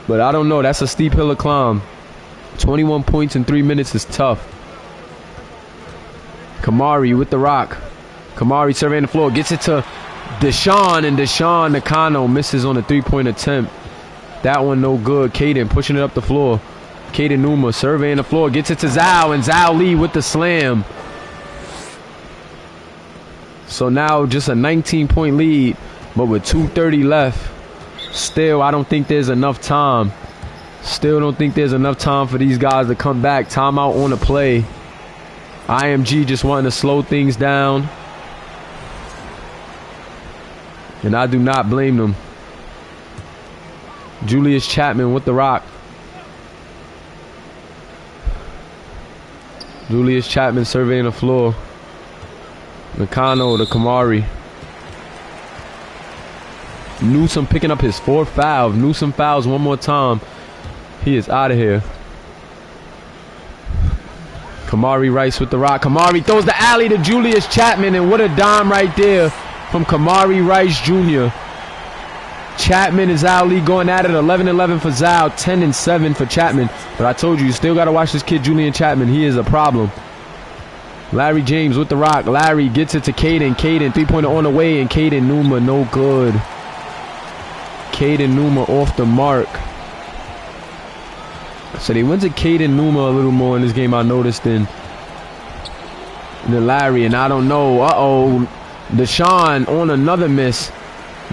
But I don't know. That's a steep hill to climb. 21 points in 3 minutes is tough. Kamari with the rock. Kamari surveying the floor. Gets it to Deshaun, and Deshaun Nakano misses on a three-point attempt. That one no good. Caden pushing it up the floor. Caden Numa surveying the floor. Gets it to Zhao, and Zhao Lee with the slam. So now just a 19-point lead, but with 2:30 left. Still, I don't think there's enough time. Still don't think there's enough time for these guys to come back. Timeout on the play. IMG just wanting to slow things down. And I do not blame them. Julius Chapman with the rock. Julius Chapman surveying the floor. Nakano to Kamari. Newsom picking up his fourth foul. Newsom fouls one more time. He is out of here. Kamari Rice with the rock. Kamari throws the alley to Julius Chapman, and what a dime right there from Kamari Rice Jr. Chapman and Zhao Lee going at it. 11-11 for Zhao, 10-7 for Chapman. But I told you still got to watch this kid Julian Chapman. He is a problem. Larry James with the rock. Larry gets it to Caden. Caden, three-pointer on the way, and Caden Numa no good. Caden Numa off the mark. So they went to Caden Numa a little more in this game, I noticed, than Larry. And I don't know. Uh-oh. Deshaun on another miss.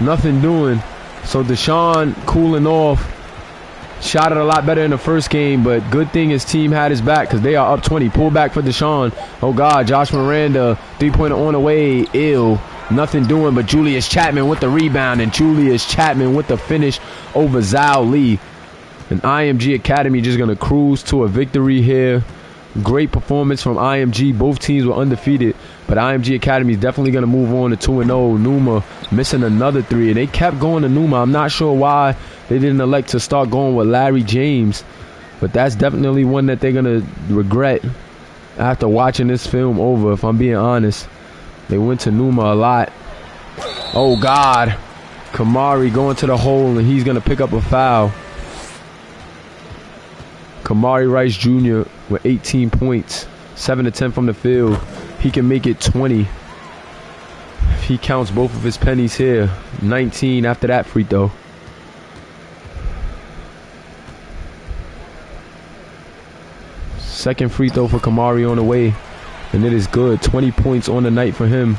Nothing doing. So Deshaun cooling off. Shot it a lot better in the first game, but good thing his team had his back because they are up 20. Pull back for Deshaun. Oh, God. Josh Miranda. Three-pointer on the way. Ill. Nothing doing, but Julius Chapman with the rebound, and Julius Chapman with the finish over Zhao Lee. And IMG Academy just going to cruise to a victory here. Great performance from IMG. Both teams were undefeated, but IMG Academy is definitely going to move on to 2-0. Numa missing another three, and they kept going to Numa. I'm not sure why they didn't elect to start going with Larry James, but that's definitely one that they're going to regret after watching this film over, if I'm being honest. They went to Numa a lot. Oh, God. Kamari going to the hole, and he's going to pick up a foul. Kamari Rice Jr. with 18 points, 7-10 from the field. He can make it 20 if he counts both of his pennies here. 19 after that free throw. Second free throw for Kamari on the way, and it is good. 20 points on the night for him,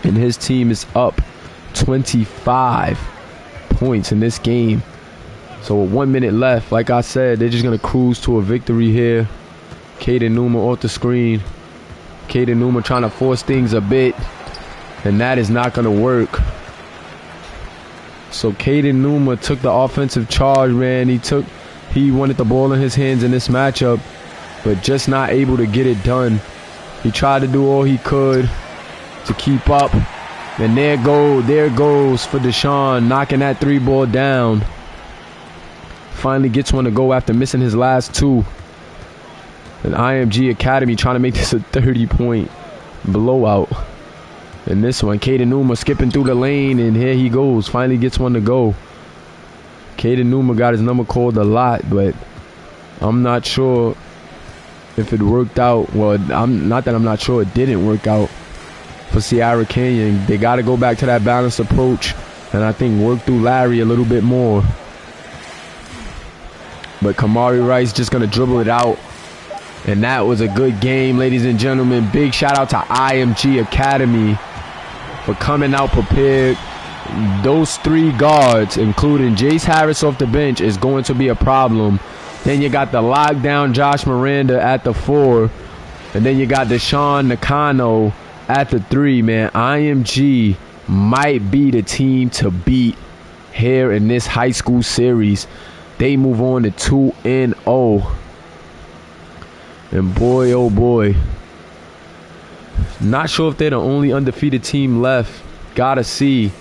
and his team is up 25 points in this game. So with 1 minute left, like I said, they're just going to cruise to a victory here. Caden Numa off the screen. Caden Numa trying to force things a bit, and that is not going to work. So Caden Numa took the offensive charge, man. He wanted the ball in his hands in this matchup, but just not able to get it done. He tried to do all he could to keep up, and there goes for Deshaun, knocking that three ball down. Finally gets one to go after missing his last two. And IMG Academy trying to make this a 30-point blowout. And this one, Caden Numa skipping through the lane, and here he goes. Finally gets one to go. Caden Numa got his number called a lot, but I'm not sure if it worked out. Well, I'm not sure it didn't work out for Sierra Canyon. They got to go back to that balanced approach, and I think work through Larry a little bit more. But Kamari Rice just going to dribble it out. And that was a good game, ladies and gentlemen. Big shout out to IMG Academy for coming out prepared. Those 3 guards, including Jace Harris off the bench, is going to be a problem. Then you got the lockdown Josh Miranda at the 4. And then you got Deshaun Nakano at the 3, man. IMG might be the team to beat here in this high school series. They move on to 2-0. And boy, oh boy. Not sure if they're the only undefeated team left. Gotta see.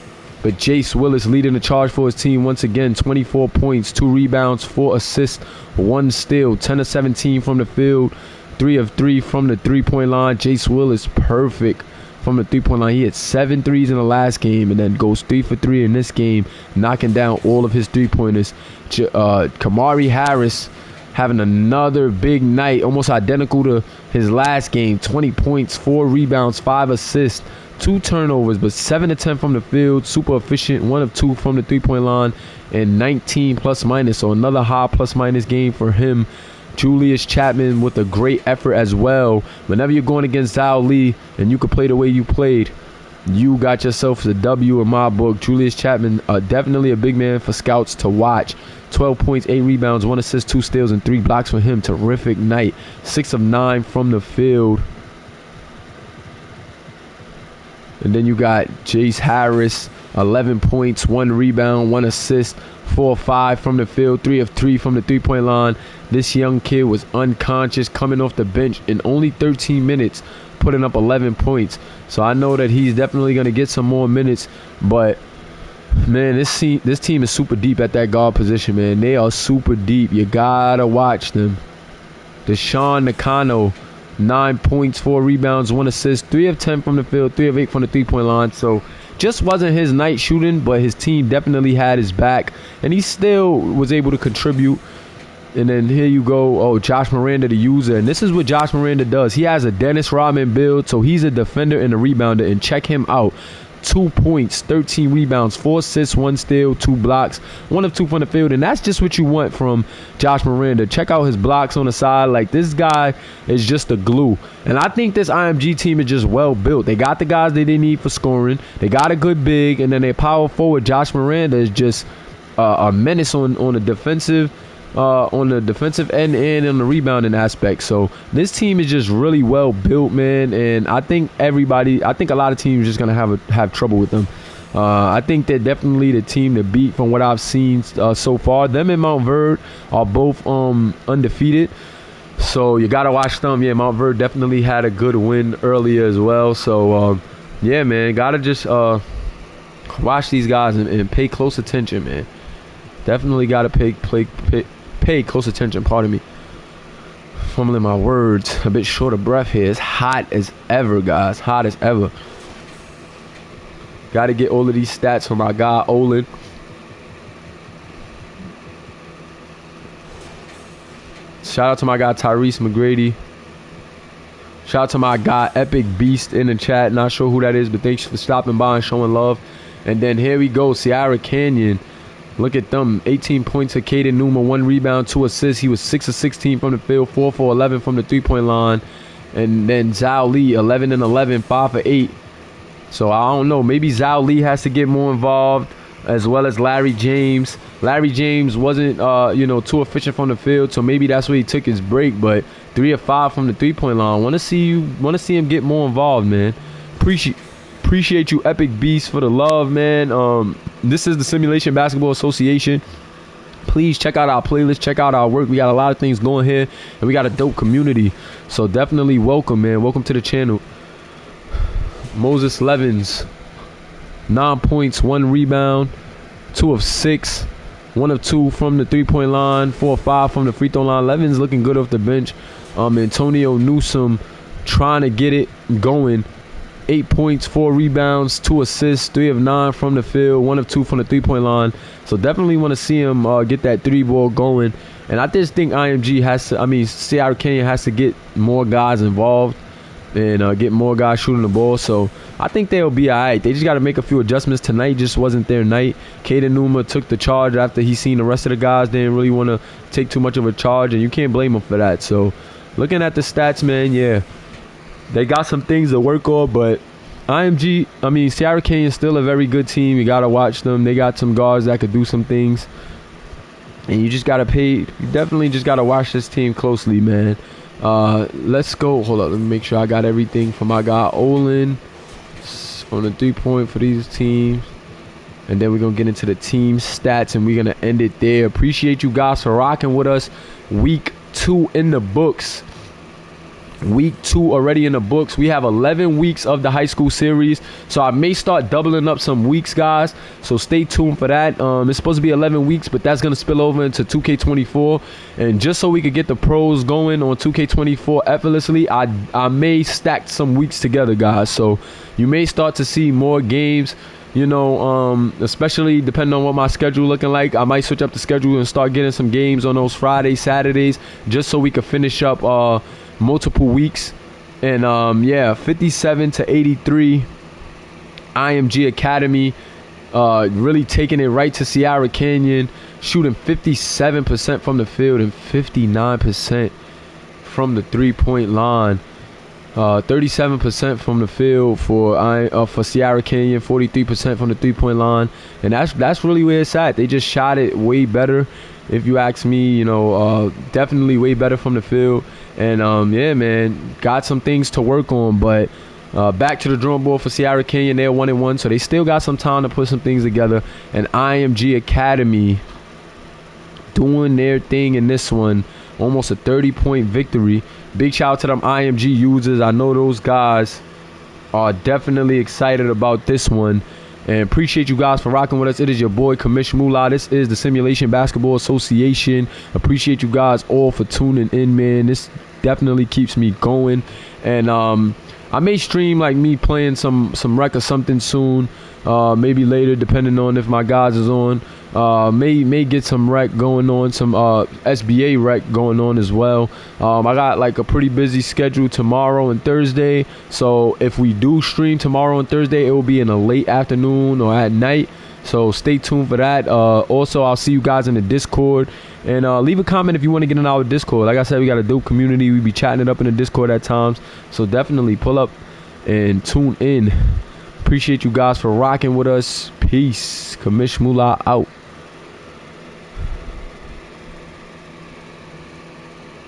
But Jace Willis leading the charge for his team once again. 24 points, 2 rebounds, 4 assists, 1 steal. 10 of 17 from the field. 3 of 3 from the three-point line. Jace Willis perfect from the three-point line. He had 7 threes in the last game and then goes 3 for 3 in this game, knocking down all of his three-pointers. Kamari Harris having another big night, almost identical to his last game. 20 points, 4 rebounds, 5 assists, 2 turnovers, but 7 of 10 from the field. Super efficient, 1 of 2 from the three-point line, and 19 plus-minus. So another high plus-minus game for him. Julius Chapman with a great effort as well. Whenever you're going against Zhao Lee and you can play the way you played, you got yourself the W in my book. Julius Chapman, definitely a big man for scouts to watch. 12 points, 8 rebounds, 1 assist, 2 steals, and 3 blocks for him. Terrific night. 6 of 9 from the field. And then you got Jace Harris, 11 points, 1 rebound, 1 assist, 4 of 5 from the field, 3 of 3 from the three-point line. This young kid was unconscious coming off the bench in only 13 minutes, putting up 11 points. So I know that he's definitely going to get some more minutes. But, man, this team is super deep at that guard position, man. They are super deep. You got to watch them. Deshaun Nakano, 9 points, 4 rebounds, 1 assist, 3 of 10 from the field, 3 of 8 from the three-point line. So just wasn't his night shooting, but his team definitely had his back, and he still was able to contribute. And then here you go, oh, Josh Miranda, the user. And this is what Josh Miranda does. He has a Dennis Rodman build, so he's a defender and a rebounder. And check him out. 2 points, 13 rebounds, 4 assists, 1 steal, 2 blocks, 1 of 2 from the field. And that's just what you want from Josh Miranda. Check out his blocks on the side. Like, this guy is just a glue. And I think this IMG team is just well built. They got the guys that they need for scoring. They got a good big. And then their power forward, Josh Miranda, is just a menace on the defensive end and on the rebounding aspect. So this team is just really well built, man, and I think a lot of teams are just gonna have trouble with them. I think they're definitely the team to beat from what I've seen so far. Them and Mount Verde are both undefeated, so you gotta watch them. Yeah, Mount Verde definitely had a good win earlier as well. So yeah, man, gotta just watch these guys and pay close attention, man. Definitely gotta pay close attention, pardon me. Fumbling my words, a bit short of breath here. It's hot as ever, guys, hot as ever. Got to get all of these stats from my guy, Olin. Shout out to my guy, Tyrese McGrady. Shout out to my guy, Epic Beast in the chat. Not sure who that is, but thanks for stopping by and showing love. And then here we go, Sierra Canyon. Look at them, 18 points for Caden Numa, 1 rebound, 2 assists. He was 6 of 16 from the field, 4 for 11 from the three-point line. And then Zhao Lee, 11 and 11, 5 for 8. So I don't know, maybe Zhao Lee has to get more involved, as well as Larry James. Larry James wasn't, too efficient from the field, so maybe that's where he took his break. But 3 of 5 from the three-point line. Want to see him get more involved, man. Appreciate you, Epic Beast, for the love, man. This is the Simulation Basketball Association. Please check out our playlist, check out our work. We got a lot of things going here, and we got a dope community. So definitely welcome, man. Welcome to the channel. Moses Levens, 9 points, 1 rebound, 2 of 6, 1 of 2 from the three-point line, 4 of 5 from the free throw line. Levens looking good off the bench. Antonio Newsom trying to get it going 8 points, 4 rebounds, 2 assists, 3 of 9 from the field, 1 of 2 from the three-point line. So definitely want to see him get that 3-ball going. And I just think IMG has to, Seattle Canyon has to get more guys involved and get more guys shooting the ball. So I think they'll be all right. They just got to make a few adjustments. Tonight just wasn't their night. Caden Numa took the charge after he seen the rest of the guys. They didn't really want to take too much of a charge, and you can't blame them for that. So looking at the stats, man, yeah, they got some things to work on, but Seattle Canyon is still a very good team. You got to watch them. They got some guards that could do some things, and you just got to you definitely just got to watch this team closely, man. Let's go. Hold up. Let me make sure I got everything for my guy Olin on the 3-point for these teams. And then we're going to get into the team stats, and we're going to end it there. Appreciate you guys for rocking with us. Week 2 in the books. Week 2 already in the books. We have 11 weeks of the high school series, so I may start doubling up some weeks, guys, so stay tuned for that. It's supposed to be 11 weeks, but that's going to spill over into 2K24, and just so we could get the pros going on 2K24 effortlessly, I may stack some weeks together, guys, so you may start to see more games, especially depending on what my schedule looking like. I might switch up the schedule and start getting some games on those Fridays, Saturdays, just so we could finish up multiple weeks. And 57-83 IMG Academy, really taking it right to Sierra Canyon, shooting 57% from the field and 59% from the 3-point line. 37% from the field for Sierra Canyon, 43% from the 3-point line, and that's really where it's at. They just shot it way better, if you ask me. Definitely way better from the field. And yeah, man, got some things to work on, but back to the drawing board for Sierra Canyon. They're 1-1, so they still got some time to put some things together. And IMG Academy doing their thing in this one, almost a 30-point victory. Big shout out to them IMG users. I know those guys are definitely excited about this one. And appreciate you guys for rocking with us. It is your boy, Commish Moolah. This is the Simulation Basketball Association. Appreciate you guys all for tuning in, man. This definitely keeps me going. And I may stream like me playing some rec or something soon. Maybe later, depending on if my guys is on. May get some rec going on, some SBA rec going on as well. I got like a pretty busy schedule tomorrow and Thursday, so if we do stream tomorrow and Thursday, it will be in a late afternoon or at night, so stay tuned for that. Also, I'll see you guys in the Discord, and leave a comment if you want to get in our Discord. Like I said, we got a dope community. We be chatting it up in the Discord at times, so definitely pull up and tune in. Appreciate you guys for rocking with us. Peace. Commish Moolah out.